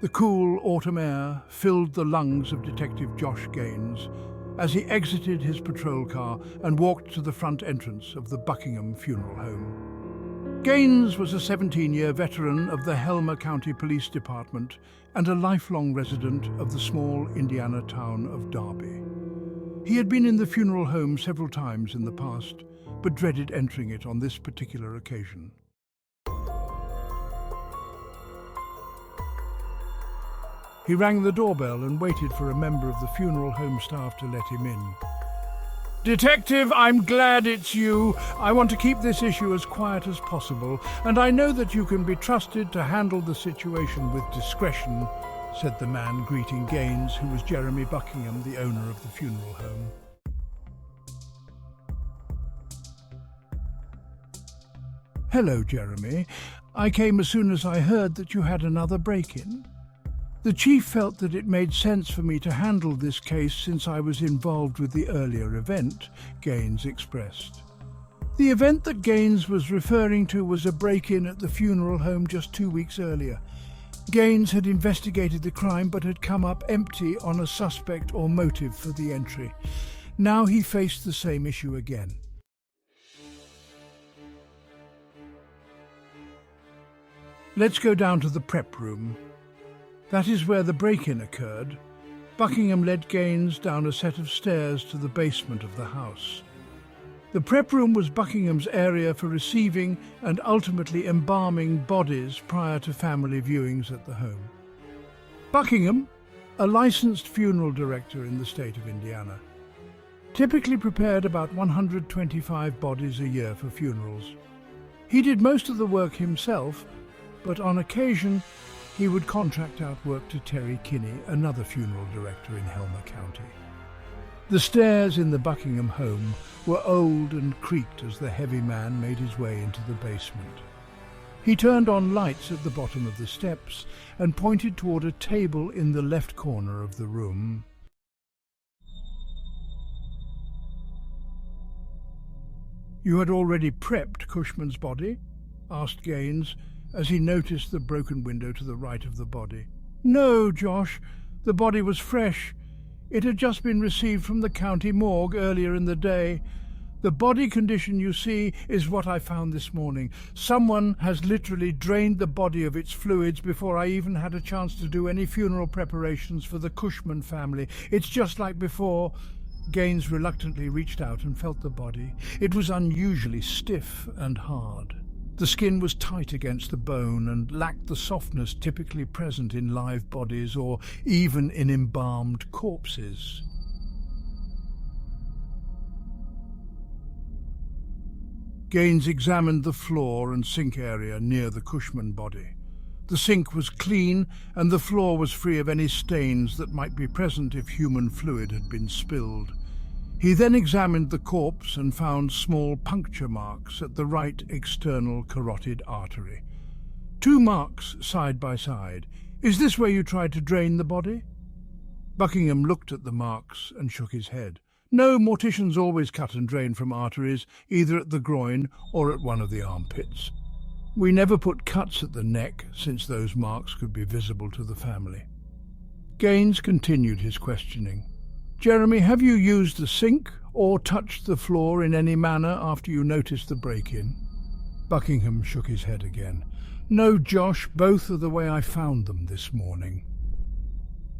The cool autumn air filled the lungs of Detective Josh Gaines as he exited his patrol car and walked to the front entrance of the Buckingham Funeral Home. Gaines was a 17-year veteran of the Helmer County Police Department and a lifelong resident of the small Indiana town of Darby. He had been in the funeral home several times in the past, but dreaded entering it on this particular occasion. He rang the doorbell and waited for a member of the funeral home staff to let him in. "Detective, I'm glad it's you. I want to keep this issue as quiet as possible, and I know that you can be trusted to handle the situation with discretion," said the man greeting Gaines, who was Jeremy Buckingham, the owner of the funeral home. "Hello, Jeremy. I came as soon as I heard that you had another break-in. The chief felt that it made sense for me to handle this case since I was involved with the earlier event," Gaines expressed. The event that Gaines was referring to was a break-in at the funeral home just 2 weeks earlier. Gaines had investigated the crime but had come up empty on a suspect or motive for the entry. Now he faced the same issue again. "Let's go down to the prep room. That is where the break-in occurred." Buckingham led Gaines down a set of stairs to the basement of the house. The prep room was Buckingham's area for receiving and ultimately embalming bodies prior to family viewings at the home. Buckingham, a licensed funeral director in the state of Indiana, typically prepared about 125 bodies a year for funerals. He did most of the work himself, but on occasion he would contract out work to Terry Kinney, another funeral director in Helmer County. The stairs in the Buckingham home were old and creaked as the heavy man made his way into the basement. He turned on lights at the bottom of the steps and pointed toward a table in the left corner of the room. "You had already prepped Cushman's body?" asked Gaines, as he noticed the broken window to the right of the body. "No, Josh. The body was fresh. It had just been received from the county morgue earlier in the day. The body condition you see is what I found this morning. Someone has literally drained the body of its fluids before I even had a chance to do any funeral preparations for the Cushman family. It's just like before." Gaines reluctantly reached out and felt the body. It was unusually stiff and hard. The skin was tight against the bone and lacked the softness typically present in live bodies or even in embalmed corpses. Gaines examined the floor and sink area near the Cushman body. The sink was clean and the floor was free of any stains that might be present if human fluid had been spilled. He then examined the corpse and found small puncture marks at the right external carotid artery. 2 marks side by side. "Is this where you tried to drain the body?" Buckingham looked at the marks and shook his head. "No, morticians always cut and drain from arteries, either at the groin or at one of the armpits. We never put cuts at the neck, since those marks could be visible to the family." Gaines continued his questioning. "Jeremy, have you used the sink or touched the floor in any manner after you noticed the break-in?" Buckingham shook his head again. "No, Josh, both are the way I found them this morning."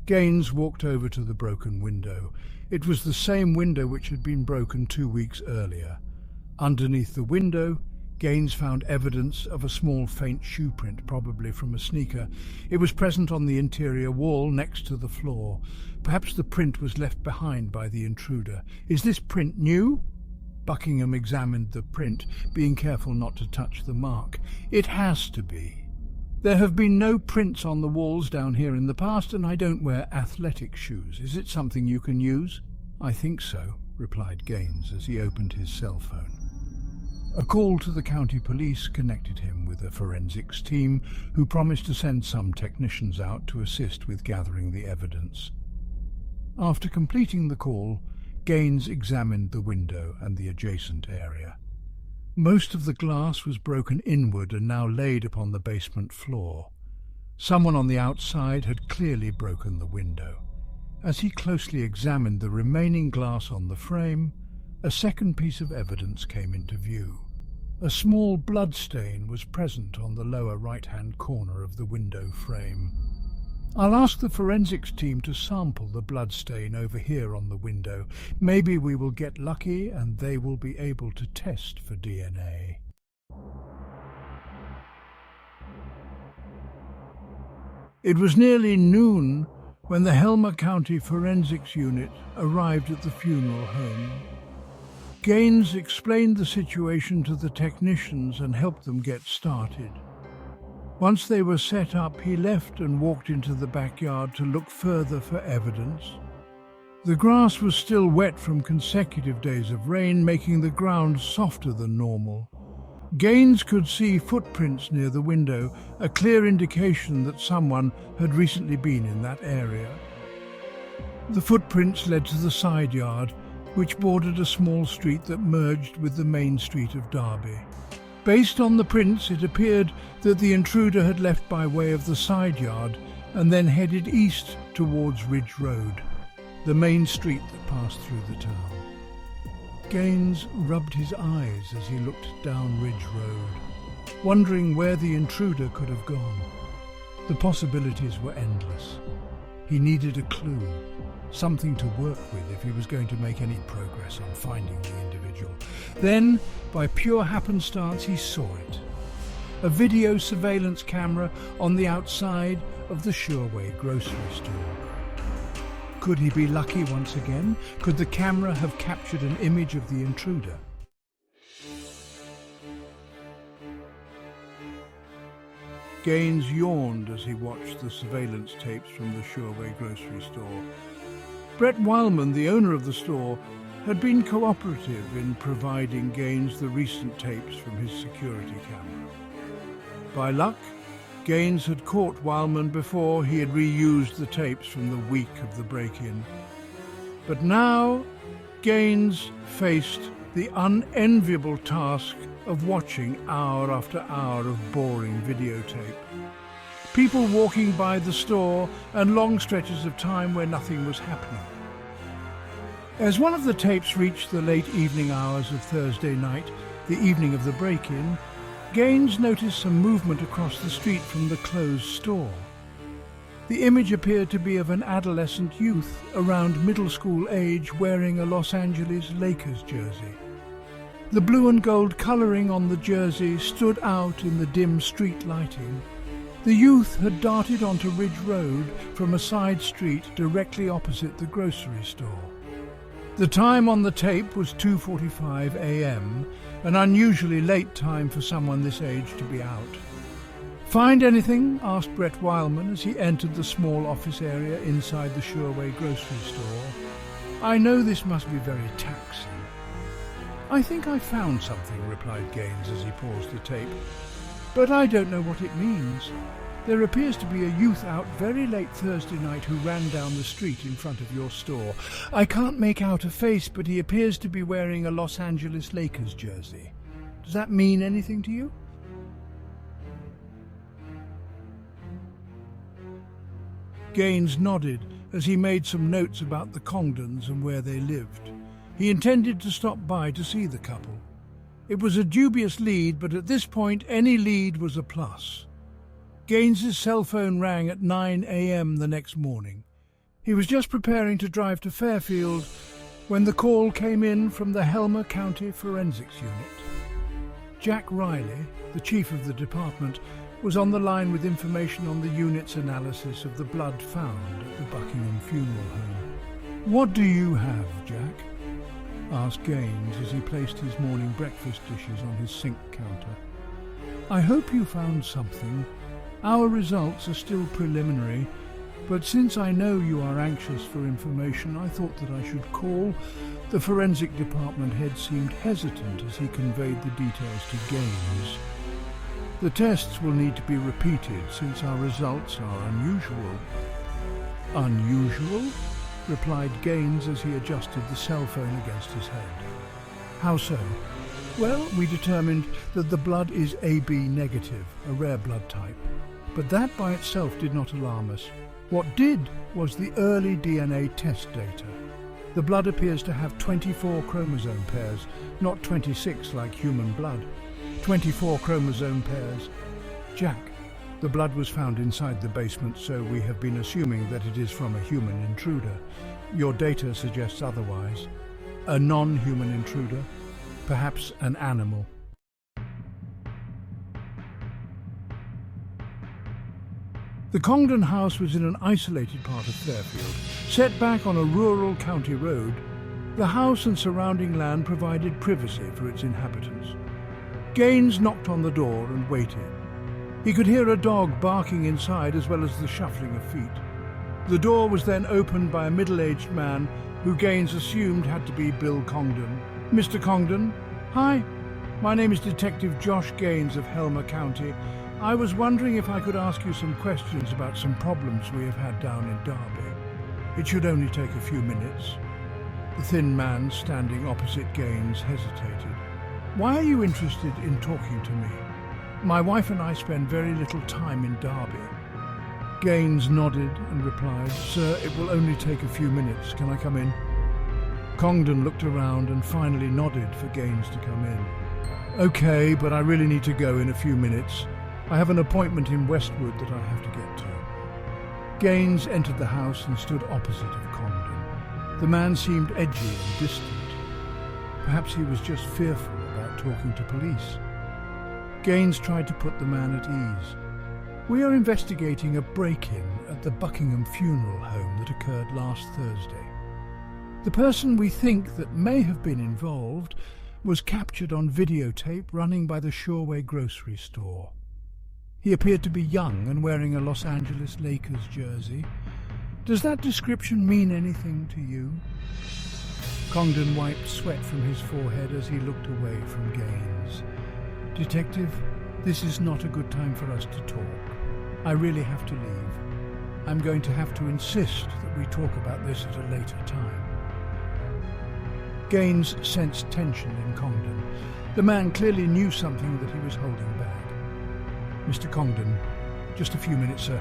Gaines walked over to the broken window. It was the same window which had been broken 2 weeks earlier. Underneath the window, Gaines found evidence of a small faint shoe print, probably from a sneaker. It was present on the interior wall next to the floor. Perhaps the print was left behind by the intruder. "Is this print new?" Buckingham examined the print, being careful not to touch the mark. "It has to be. There have been no prints on the walls down here in the past, and I don't wear athletic shoes. Is it something you can use?" "I think so," replied Gaines as he opened his cell phone. A call to the county police connected him with a forensics team who promised to send some technicians out to assist with gathering the evidence. After completing the call, Gaines examined the window and the adjacent area. Most of the glass was broken inward and now laid upon the basement floor. Someone on the outside had clearly broken the window. As he closely examined the remaining glass on the frame, a second piece of evidence came into view. A small blood stain was present on the lower right-hand corner of the window frame. I'll ask the forensics team to sample the blood stain over here on the window. Maybe we will get lucky and they will be able to test for DNA. It was nearly noon when the Helmer County Forensics Unit arrived at the funeral home. Gaines explained the situation to the technicians and helped them get started. Once they were set up, he left and walked into the backyard to look further for evidence. The grass was still wet from consecutive days of rain, making the ground softer than normal. Gaines could see footprints near the window, a clear indication that someone had recently been in that area. The footprints led to the side yard, which bordered a small street that merged with the main street of Darby. Based on the prints, it appeared that the intruder had left by way of the side yard and then headed east towards Ridge Road, the main street that passed through the town. Gaines rubbed his eyes as he looked down Ridge Road, wondering where the intruder could have gone. The possibilities were endless. He needed a clue, something to work with if he was going to make any progress on finding the individual. Then, by pure happenstance, he saw it. A video surveillance camera on the outside of the Sureway grocery store. Could he be lucky once again? Could the camera have captured an image of the intruder? Gaines yawned as he watched the surveillance tapes from the Sureway grocery store. Brett Wildman, the owner of the store, had been cooperative in providing Gaines the recent tapes from his security camera. By luck, Gaines had caught Wildman before he had reused the tapes from the week of the break-in. But now, Gaines faced the unenviable task of watching hour after hour of boring videotape. People walking by the store and long stretches of time where nothing was happening. As one of the tapes reached the late evening hours of Thursday night, the evening of the break-in, Gaines noticed some movement across the street from the closed store. The image appeared to be of an adolescent youth around middle school age wearing a Los Angeles Lakers jersey. The blue and gold colouring on the jersey stood out in the dim street lighting. The youth had darted onto Ridge Road from a side street directly opposite the grocery store. The time on the tape was 2:45 a.m., an unusually late time for someone this age to be out. "Find anything?" asked Brett Wildman as he entered the small office area inside the Sureway grocery store. "I know this must be very taxing." "I think I found something," replied Gaines as he paused the tape. "But I don't know what it means. There appears to be a youth out very late Thursday night who ran down the street in front of your store. I can't make out a face, but he appears to be wearing a Los Angeles Lakers jersey. Does that mean anything to you?" Gaines nodded as he made some notes about the Congdons and where they lived. He intended to stop by to see the couple. It was a dubious lead, but at this point any lead was a plus. Gaines's cell phone rang at 9 a.m. the next morning. He was just preparing to drive to Fairfield when the call came in from the Helmer County Forensics Unit. Jack Riley, the chief of the department, was on the line with information on the unit's analysis of the blood found at the Buckingham funeral home. "What do you have, Jack?" asked Gaines as he placed his morning breakfast dishes on his sink counter. "I hope you found something. Our results are still preliminary, but since I know you are anxious for information, I thought that I should call." The forensic department head seemed hesitant as he conveyed the details to Gaines. "The tests will need to be repeated since our results are unusual." "Unusual?" replied Gaines as he adjusted the cell phone against his head. "How so?" "Well, we determined that the blood is AB negative, a rare blood type. But that by itself did not alarm us. What did was the early DNA test data. The blood appears to have 24 chromosome pairs, not 26 like human blood. 24 chromosome pairs. Jack, the blood was found inside the basement, so we have been assuming that it is from a human intruder. Your data suggests otherwise. A non-human intruder, perhaps an animal. The Congdon house was in an isolated part of Fairfield, set back on a rural county road. The house and surrounding land provided privacy for its inhabitants. Gaines knocked on the door and waited. He could hear a dog barking inside as well as the shuffling of feet. The door was then opened by a middle-aged man who Gaines assumed had to be Bill Congdon. "Mr. Congdon? Hi, my name is Detective Josh Gaines of Helmer County. I was wondering if I could ask you some questions about some problems we have had down in Darby. It should only take a few minutes." The thin man standing opposite Gaines hesitated. "Why are you interested in talking to me? My wife and I spend very little time in Darby." Gaines nodded and replied, "Sir, it will only take a few minutes. Can I come in?" Congdon looked around and finally nodded for Gaines to come in. "Okay, but I really need to go in a few minutes. I have an appointment in Westwood that I have to get to." Gaines entered the house and stood opposite of Congdon. The man seemed edgy and distant. Perhaps he was just fearful about talking to police. Gaines tried to put the man at ease. "We are investigating a break-in at the Buckingham funeral home that occurred last Thursday. The person we think that may have been involved was captured on videotape running by the Shoreway grocery store. He appeared to be young and wearing a Los Angeles Lakers jersey. Does that description mean anything to you?" Congdon wiped sweat from his forehead as he looked away from Gaines. "Detective, this is not a good time for us to talk. I really have to leave. I'm going to have to insist that we talk about this at a later time." Gaines sensed tension in Congdon. The man clearly knew something that he was holding back. "Mr. Congdon, just a few minutes, sir.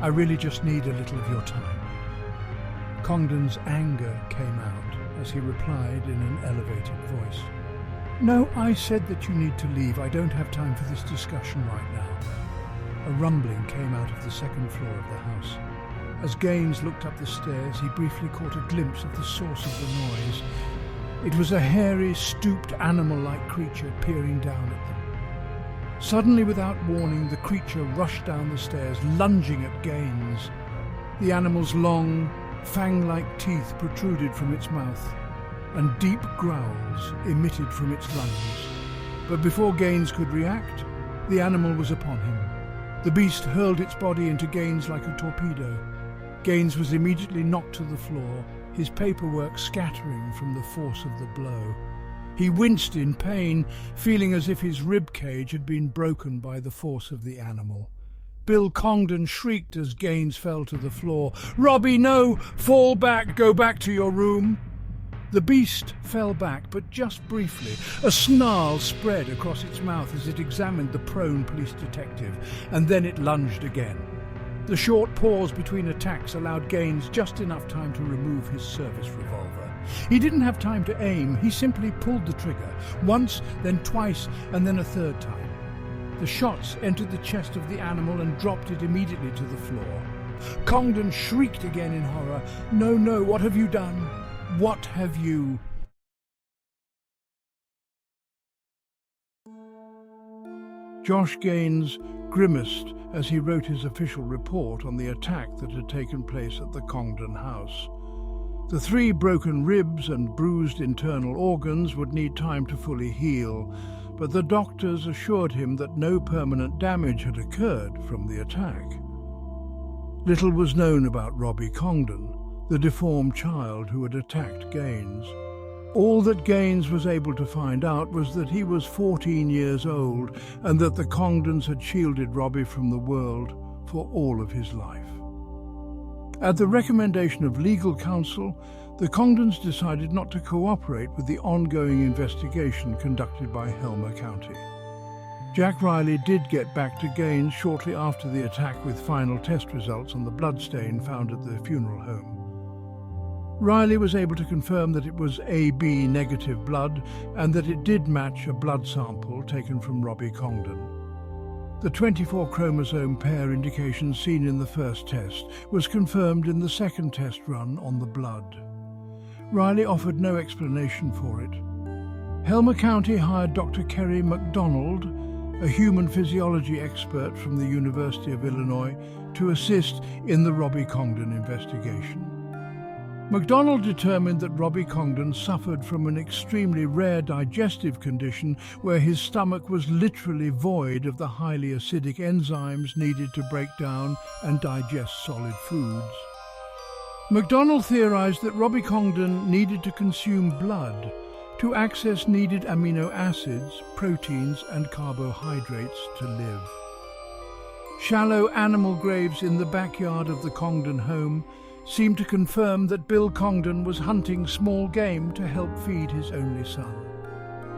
I really just need a little of your time." Congdon's anger came out as he replied in an elevated voice. "No, I said that you need to leave. I don't have time for this discussion right now." A rumbling came out of the second floor of the house. As Gaines looked up the stairs, he briefly caught a glimpse of the source of the noise. It was a hairy, stooped, animal-like creature peering down at them. Suddenly, without warning, the creature rushed down the stairs, lunging at Gaines. The animal's long, fang-like teeth protruded from its mouth, and deep growls emitted from its lungs. But before Gaines could react, the animal was upon him. The beast hurled its body into Gaines like a torpedo. Gaines was immediately knocked to the floor, his paperwork scattering from the force of the blow. He winced in pain, feeling as if his rib cage had been broken by the force of the animal. Bill Congdon shrieked as Gaines fell to the floor. "Robbie, no! Fall back! Go back to your room!" The beast fell back, but just briefly. A snarl spread across its mouth as it examined the prone police detective, and then it lunged again. The short pause between attacks allowed Gaines just enough time to remove his service revolver. He didn't have time to aim, he simply pulled the trigger, once, then twice, and then a third time. The shots entered the chest of the animal and dropped it immediately to the floor. Congdon shrieked again in horror. "No, no, what have you done? What have you..." Josh Gaines grimaced as he wrote his official report on the attack that had taken place at the Congdon house. The 3 broken ribs and bruised internal organs would need time to fully heal, but the doctors assured him that no permanent damage had occurred from the attack. Little was known about Robbie Congdon, the deformed child who had attacked Gaines. All that Gaines was able to find out was that he was 14 years old and that the Congdons had shielded Robbie from the world for all of his life. At the recommendation of legal counsel, the Congdons decided not to cooperate with the ongoing investigation conducted by Helmer County. Jack Riley did get back to Gaines shortly after the attack with final test results on the bloodstain found at the funeral home. Riley was able to confirm that it was AB negative blood and that it did match a blood sample taken from Robbie Congdon. The 24 chromosome pair indication seen in the first test was confirmed in the second test run on the blood. Riley offered no explanation for it. Helmer County hired Dr. Kerry MacDonald, a human physiology expert from the University of Illinois, to assist in the Robbie Congdon investigation. MacDonald determined that Robbie Congdon suffered from an extremely rare digestive condition where his stomach was literally void of the highly acidic enzymes needed to break down and digest solid foods. MacDonald theorized that Robbie Congdon needed to consume blood to access needed amino acids, proteins and carbohydrates to live. Shallow animal graves in the backyard of the Congdon home seemed to confirm that Bill Congdon was hunting small game to help feed his only son.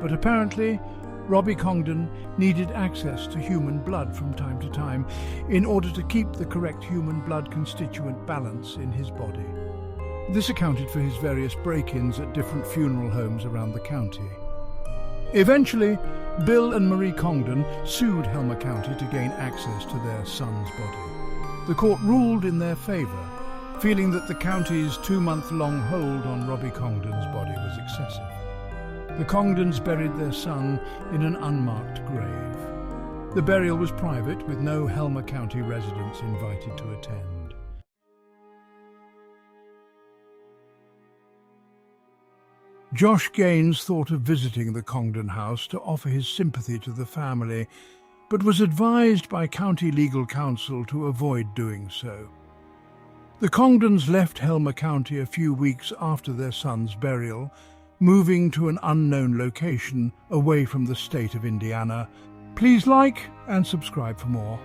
But apparently, Robbie Congdon needed access to human blood from time to time in order to keep the correct human blood constituent balance in his body. This accounted for his various break-ins at different funeral homes around the county. Eventually, Bill and Marie Congdon sued Helmer County to gain access to their son's body. The court ruled in their favor, feeling that the county's 2-month-long hold on Robbie Congdon's body was excessive. The Congdons buried their son in an unmarked grave. The burial was private, with no Helmer County residents invited to attend. Josh Gaines thought of visiting the Congdon house to offer his sympathy to the family, but was advised by county legal counsel to avoid doing so. The Congdons left Helmer County a few weeks after their son's burial, moving to an unknown location away from the state of Indiana. Please like and subscribe for more.